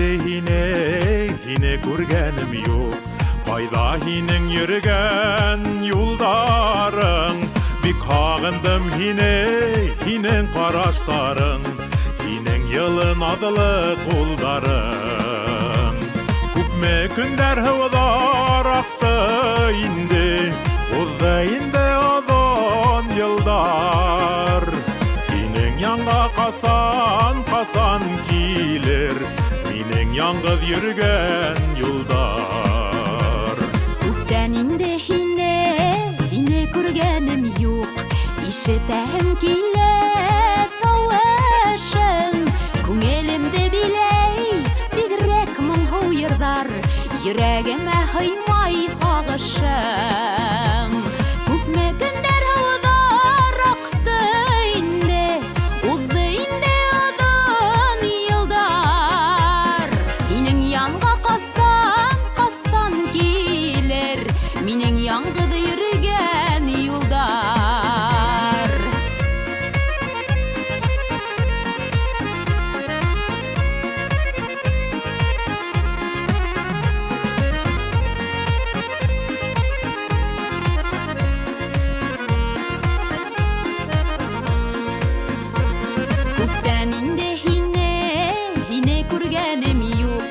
hine görgenim yok. Qayda hinin yürügen yoldarın, bir kağındım hinin qaraştarın, hinin yılın adılı koldarın. Küpme günler hıvadar aktı indi, uzda indi odon yıldar. Hinin yanga kasan kilir, minin yangız yürügen yoldar. Küpteninde hine kurgenim yok. İşitem kile tavaşım. Kung'elimde biley bigrek mın huyırdar. Yüreğime hıymay ağışım. Küpme günler havadar aktı indi, uzdı indi odun yıldar. Hinin yanga kasan gelir, minin yangıda yürügen yoldar. Küpteninde hine kurgenim yok.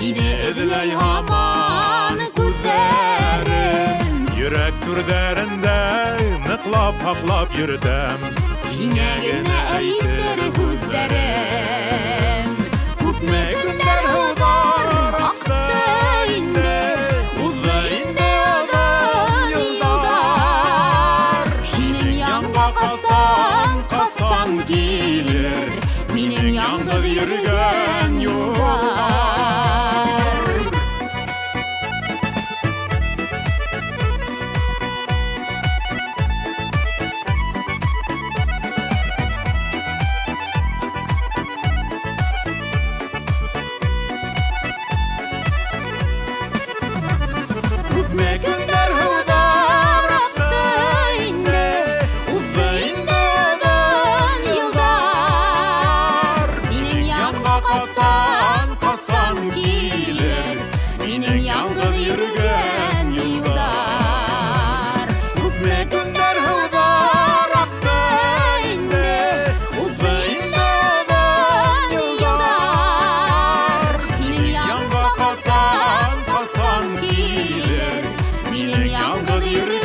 Hine ediley haman kuzlerim. Yürek türderinde nıklap haklap yürüdem. Hinegine eytir hüzlerim. Küpme günler hudar aktı indi, uzda indi odun yıldar. Hinin yanga kasan gelir, minin yangız yürügen yoldar. Küpme günler hudar aktı indi, uzda indi odun yıldar. Minin yanga kasan gelir, minin yangız yürügen yoldar. Küpme günler hudar aktı indi, uzda indi odun yıldar. Minin yanga kasan gelir, minin yangız yürügen